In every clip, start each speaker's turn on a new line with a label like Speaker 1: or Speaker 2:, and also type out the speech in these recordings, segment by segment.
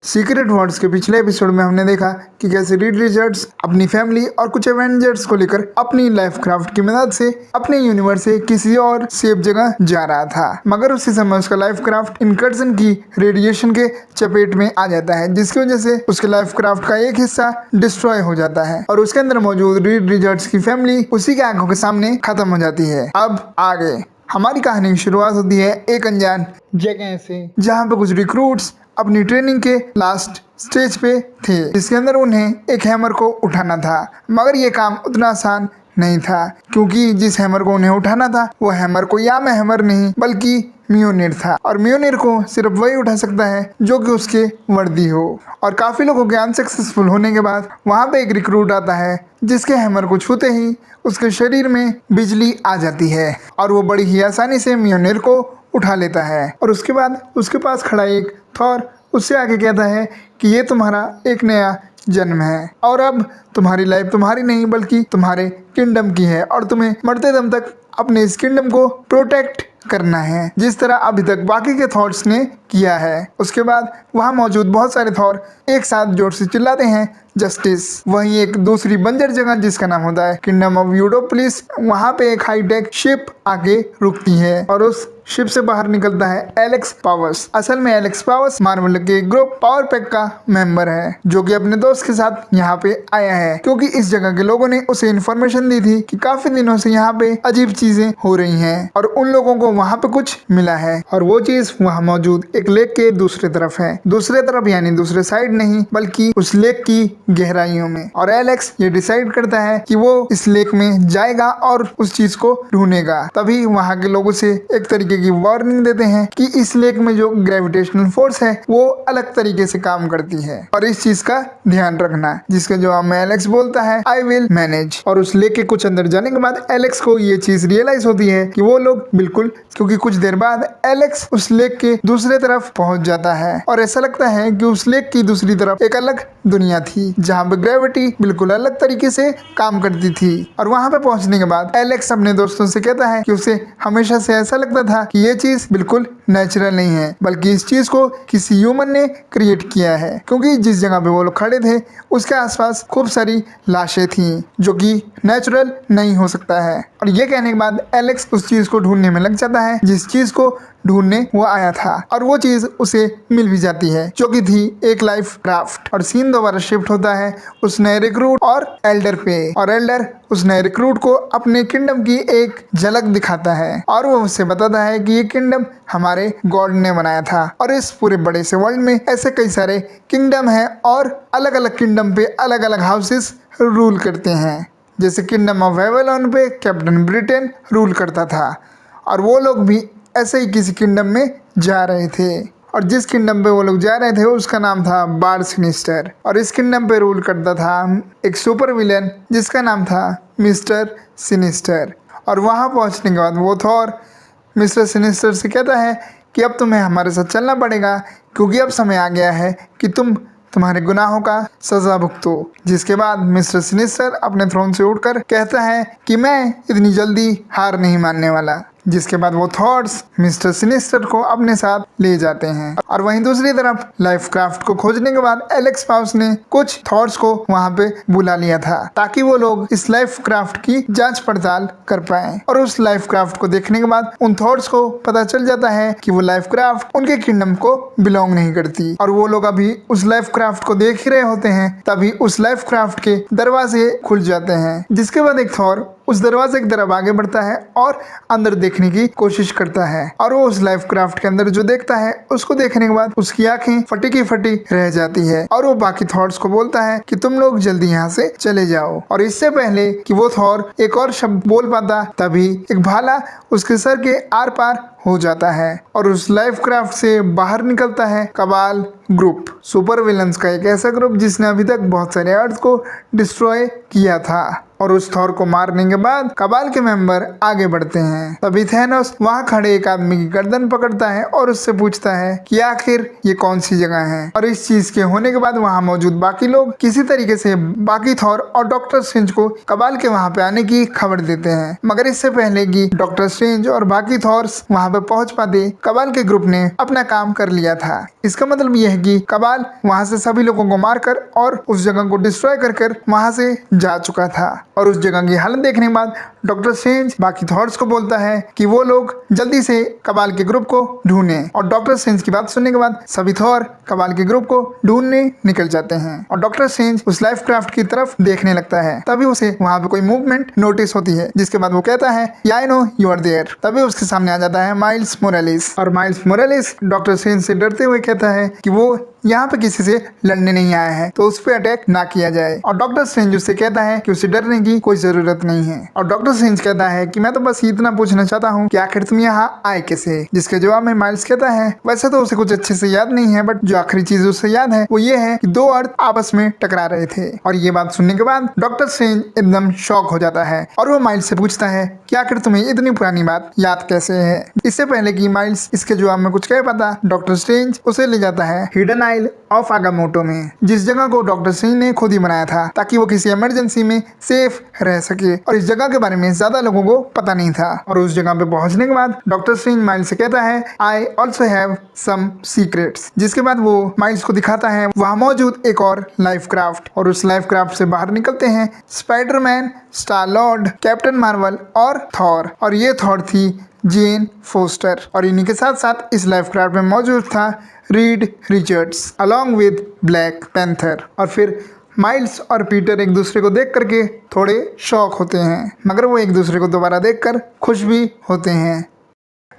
Speaker 1: Secret Wars के पिछले episode में हमने देखा कि कैसे रीड रिचर्ड्स अपनी फैमिली और कुछ एवेंजर्स को लेकर अपनी लाइफ क्राफ्ट की मदद से अपने यूनिवर्स से किसी और सेफ जगह जा रहा था, मगर उसी समय उसका लाइफ क्राफ्ट इनकर्जन की रेडिएशन के चपेट में आ जाता है, जिसकी वजह से उसके लाइफ क्राफ्ट का एक हिस्सा डिस्ट्रॉय हो जाता है और उसके अंदर मौजूद रीड रिचर्ड्स की फैमिली उसी के आंखों के सामने खत्म हो जाती है। अब आगे हमारी कहानी की शुरुआत होती है एक अनजान जगह से, जहाँ पे कुछ रिक्रूट्स अपनी ट्रेनिंग के लास्ट स्टेज पे थे, जिसके अंदर उन्हें एक हैमर को उठाना था, मगर ये काम उतना आसान नहीं था, क्योंकि जिस हैमर को उन्हें उठाना था वो हैमर कोई आम हैमर नहीं बल्कि म्योनिर था, और म्योनिर को सिर्फ वही उठा सकता है जो कि उसके वर्दी हो। और काफी लोगों के अनसक्सेसफुल होने के बाद वहाँ पे एक रिक्रूट आता है जिसके हैमर को छूते ही उसके शरीर में बिजली आ जाती है और वो बड़ी ही आसानी से म्योनिर को उठा लेता है। और उसके बाद उसके पास खड़ा एक थॉर उससे आगे कहता है कि ये तुम्हारा एक नया जन्म है और अब तुम्हारी लाइफ तुम्हारी नहीं बल्कि तुम्हारे किंगडम की है और तुम्हें मरते दम तक अपने इस किंगडम को प्रोटेक्ट करना है, जिस तरह अभी तक बाकी के थॉर्स ने किया है। उसके बाद वहाँ मौजूद बहुत सारे थॉर एक साथ जोर से चिल्लाते हैं जस्टिस। वहीं एक दूसरी बंजर जगह जिसका नाम होता है किंगडम ऑफ यूडोपोलिस, वहाँ पे एक हाईटेक शिप आके रुकती है और उस शिप से बाहर निकलता है एलेक्स पावर्स। असल में एलेक्स पावर्स मार्वल के ग्रुप पावर पैक का मेंबर है, जो कि अपने दोस्त के साथ यहाँ पे आया है, क्योंकि इस जगह के लोगों ने उसे इन्फॉर्मेशन दी थी कि काफी दिनों से यहाँ पे अजीब चीजें हो रही हैं और उन लोगों को वहाँ पे कुछ मिला है, और वो चीज वहाँ मौजूद एक लेक के दूसरे तरफ है। दूसरे तरफ यानी दूसरे साइड नहीं बल्कि उस लेक की गहराइयों में। और एलेक्स ये डिसाइड करता है कि वो इस लेक में जाएगा और उस चीज को ढूंढेगा। तभी वहाँ के लोगों से एक तरीके की वार्निंग देते हैं कि इस लेक में जो ग्रेविटेशनल फोर्स है वो अलग तरीके से काम करती है और इस चीज का ध्यान रखना, जिसके जवाब में एलेक्स बोलता है आई विल मैनेज। और उस लेक के कुछ अंदर जाने के बाद एलेक्स को ये चीज रियलाइज होती है कि वो लोग बिल्कुल, क्योंकि कुछ देर बाद एलेक्स उस लेक के दूसरे तरफ पहुंच जाता है और ऐसा लगता है कि उस लेक की दूसरी तरफ एक अलग दुनिया थी, जहाँ पे ग्रेविटी बिल्कुल अलग तरीके से काम करती थी। और वहाँ पे पहुंचने के बाद एलेक्स अपने दोस्तों से कहता है कि उसे हमेशा से ऐसा लगता था कि ये चीज बिल्कुल नेचुरल नहीं है बल्कि इस चीज को किसी ह्यूमन ने क्रिएट किया है, क्योंकि जिस जगह पे वो लोग खड़े थे उसके आसपास खूब सारी लाशें थी, जो कि नेचुरल नहीं हो सकता है। और ये कहने के बाद एलेक्स उस चीज को ढूंढने में लग जाता है जिस चीज को ढूंढने वो आया था, और वो चीज उसे मिल भी जाती है, जो कि थी एक लाइफ क्राफ्ट। और सीन दोबारा शिफ्ट होता है उस नए रिक्रूट और एल्डर पे, और एल्डर उस नए रिक्रूट को अपने किंगडम की एक झलक दिखाता है और वो उससे बताता है कि ये किंगडम हमारे गॉड ने बनाया था और इस पूरे बड़े से वर्ल्ड में ऐसे कई सारे किंगडम हैं और अलग अलग किंगडम पे अलग अलग हाउसेस रूल करते हैं। जैसे किंगडम ऑफ एवेलॉन पे कैप्टन ब्रिटेन रूल करता था और वो लोग भी ऐसे ही किसी किंगडम में जा रहे थे, और जिस किंगडम पे वो लोग जा रहे थे उसका नाम था बार सिनिस्टर, और इस किंगडम पे रूल करता था एक सुपर विलेन जिसका नाम था मिस्टर सिनिस्टर। और वहाँ पहुँचने के बाद वो थॉर मिस्टर सिनिस्टर से कहता है कि अब तुम्हें हमारे साथ चलना पड़ेगा, क्योंकि अब समय आ गया है कि तुम्हारे गुनाहों का सजा भुगतो। जिसके बाद मिस्टर सिनिस्टर अपने थ्रोन से उठकर कहता है कि मैं इतनी जल्दी हार नहीं मानने वाला। जिसके बाद वो थॉट्स मिस्टर सिनिस्टर को अपने साथ ले जाते हैं। और वहीं दूसरी तरफ लाइफ क्राफ्ट को खोजने के बाद एलेक्स पाउस ने कुछ थॉट्स को वहां पे बुला लिया था ताकि वो लोग इस लाइफ क्राफ्ट की जांच पड़ताल कर पाए। और उस लाइफ क्राफ्ट को देखने के बाद उन थॉट्स को पता चल जाता है कि वो लाइफ क्राफ्ट उनके किंगडम को बिलोंग नहीं करती, और वो लोग अभी उस लाइफ क्राफ्ट को देख ही रहे होते हैं तभी उस लाइफ क्राफ्ट के दरवाजे खुल जाते हैं। जिसके बाद एक थॉर उस दरवाजे की तरफ आगे बढ़ता है और अंदर देखने की कोशिश करता है, और वो उस लाइफ क्राफ्ट के अंदर जो देखता है उसको देखने के बाद उसकी आंखें फटी की फटी रह जाती है, और वो बाकी थॉट्स को बोलता है कि तुम लोग जल्दी यहाँ से चले जाओ। और इससे पहले कि वो थॉर एक और शब्द बोल पाता तभी एक भाला उसके सर के आर पार हो जाता है और उस लाइफ क्राफ्ट से बाहर निकलता है कबाल ग्रुप, सुपर विलन्स का एक ऐसा ग्रुप जिसने अभी तक बहुत सारे अर्थ को डिस्ट्रॉय किया था। और उस थॉर को मारने के बाद कबाल के मेंबर आगे बढ़ते हैं। तभी थैनोस वहाँ खड़े एक आदमी की गर्दन पकड़ता है और उससे पूछता है कि आखिर ये कौन सी जगह है। और इस चीज के होने के बाद वहाँ मौजूद बाकी लोग किसी तरीके से बाकी थॉर और डॉक्टर स्ट्रेंज को कबाल के वहाँ पे आने की खबर देते हैं, मगर इससे पहले कि डॉक्टर स्ट्रेंज और बाकी थॉर्स वहाँ वहाँ पे पहुँच पाते कबाल के ग्रुप ने अपना काम कर लिया था। इसका मतलब यह है कि कबाल वहाँ से सभी लोगों को मारकर और उस जगह को डिस्ट्रॉय कर वहाँ से जा चुका था। और उस जगह की हालत देखने के बाद डॉक्टर स्ट्रेंज बाकी थॉट्स को बोलता है कि वो लोग जल्दी से कबाल के ग्रुप को ढूंढें। और डॉक्टर स्ट्रेंज की बात सुनने के बाद सभी थॉर कबाल के ग्रुप को ढूंढने निकल जाते हैं। और डॉक्टर स्ट्रेंज उस लाइफ क्राफ्ट की तरफ देखने लगता है। तभी उसे वहाँ पे कोई मूवमेंट नोटिस होती है, जिसके बाद वो कहता है I know you are there. तभी उसके सामने आ जाता है माइल्स मोरालिस। और माइल्स मोरालिस डॉक्टर स्ट्रेंज से डरते हुए कहता है कि वो यहाँ पे किसी से लड़ने नहीं आया है, तो उस पर अटैक ना किया जाए। और डॉक्टर स्ट्रेंज उससे कहता है कि उसे डरने की कोई जरूरत नहीं है। और डॉक्टर स्ट्रेंज कहता है कि मैं तो बस इतना पूछना चाहता हूँ कि आखिर तुम यहाँ आए कैसे। जिसके जवाब में माइल्स कहता है वैसे तो उसे कुछ अच्छे से याद नहीं है, बट जो आखिरी चीज उसे याद है वो ये है कि दो अर्थ आपस में टकरा रहे थे। और ये बात सुनने के बाद डॉक्टर स्ट्रेंज एकदम शॉक हो जाता है और वो माइल्स से पूछता है कि आखिर तुम्हें इतनी पुरानी बात याद कैसे है। इससे पहले कि माइल्स इसके जवाब में कुछ कह पाता, डॉक्टर स्ट्रेंज उसे ले जाता है हिडन आइल ऑफ आगामोटो में, जिस जगह को डॉक्टर स्ट्रेंज ने खुद ही बनाया था ताकि वो किसी इमरजेंसी में सेफ रह सके। और इस जगह के बारे में ज्यादा लोगों को पता नहीं था। और उस जगह पे पहुंचने के बाद डॉक्टर स्ट्रेंज माइल्स से कहता है I also have some secrets. जिसके बाद वो माइल्स को दिखाता है वहाँ मौजूद एक और लाइफ क्राफ्ट। और उस लाइफ क्राफ्ट से बाहर निकलते हैं Spiderman, star Lord, captain Marvel और थॉर। और ये थॉर थी जेन फोस्टर। और इन्हीं के साथ साथ इस लाइफ क्राफ्ट में मौजूद था Reed Richards along with black panther. और फिर माइल्स और पीटर एक दूसरे को देख करके थोड़े शॉक होते हैं, मगर वो एक दूसरे को दोबारा देखकर खुश भी होते हैं।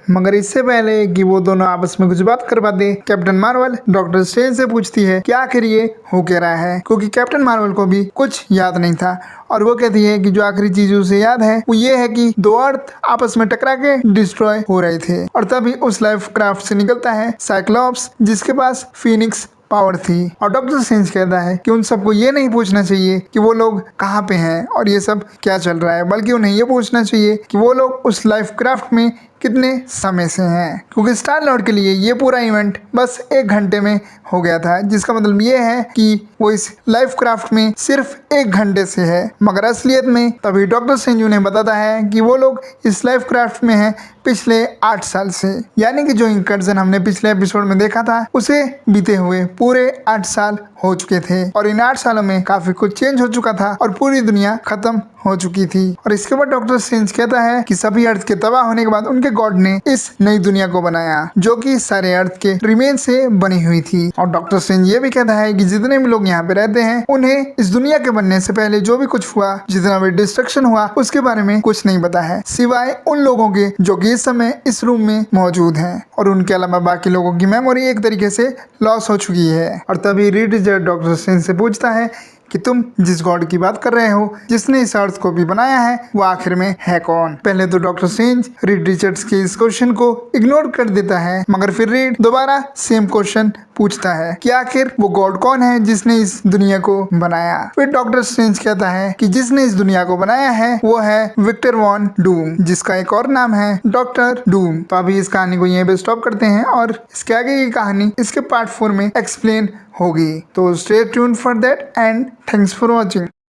Speaker 1: मगर इससे पहले कि वो दोनों आपस में कुछ बात कर पाते, कैप्टन मार्वल डॉक्टर स्ट्रेंज से पूछती है कि आखिर ये हो क्या रहा है, क्योंकि कैप्टन मार्वल को भी कुछ याद नहीं था। और वो कहती है कि जो आखिरी चीज उसे याद है वो ये है कि दो अर्थ आपस में टकरा के डिस्ट्रॉय हो रहे थे। और तभी उस लाइफ क्राफ्ट से निकलता है साइक्लॉप्स, जिसके पास फीनिक्स पावर थी। और डॉक्टर स्ट्रेंज कहता है कि उन सबको ये नहीं पूछना चाहिए कि वो लोग कहाँ पे हैं और ये सब क्या चल रहा है, बल्कि उन्हें ये पूछना चाहिए कि वो लोग उस लाइफ क्राफ्ट में कितने समय से हैं। क्योंकि स्टार लॉर्ड के लिए ये पूरा इवेंट बस 1 घंटे में हो गया था, जिसका मतलब ये है कि वो इस लाइफ क्राफ्ट में सिर्फ 1 घंटे से है। मगर असलियत में तभी डॉक्टर स्ट्रेंज उन्हें बताता है कि वो लोग इस लाइफ क्राफ्ट में हैं पिछले 8 साल से। यानी कि जो इंकर्जन हमने पिछले एपिसोड में देखा था उसे बीते हुए पूरे 8 साल हो चुके थे। और इन 8 सालों में काफी कुछ चेंज हो चुका था और पूरी दुनिया खत्म हो चुकी थी। और इसके बाद डॉक्टर स्ट्रेंज कहता है कि सभी अर्थ के तबाह होने के बाद उनके गॉड ने इस नई दुनिया को बनाया, जो कि सारे अर्थ के रिमेन से बनी हुई थी। और डॉक्टर स्ट्रेंज ये भी कहता है कि जितने भी लोग यहाँ पे रहते हैं उन्हें इस दुनिया के बनने से पहले जो भी कुछ हुआ, जितना भी डिस्ट्रक्शन हुआ, उसके बारे में कुछ नहीं पता है, सिवाय उन लोगों के जो कि इस समय इस रूम में मौजूद हैं। और उनके अलावा बाकी लोगों की मेमोरी एक तरीके से लॉस हो चुकी है। और तभी रीड रिचर्ड डॉक्टर स्ट्रेंज से पूछता है कि तुम जिस गॉड की बात कर रहे हो, जिसने इस अर्थ को भी बनाया है, वो आखिर में है कौन। पहले तो डॉक्टर स्ट्रेंज रीड रिचर्ड्स के इस क्वेश्चन को इग्नोर कर देता है, मगर फिर रीड दोबारा सेम क्वेश्चन पूछता है कि आखिर वो गॉड कौन है जिसने इस दुनिया को बनाया। फिर डॉक्टर स्ट्रेंज कहता है कि जिसने इस दुनिया को बनाया है वो है विक्टर वॉन डूम, जिसका एक और नाम है डॉक्टर डूम। तो अभी इस कहानी को यहीं पे स्टॉप करते हैं और इसके आगे की कहानी इसके पार्ट 4 में एक्सप्लेन होगी। तो stay tuned for that and thanks for watching.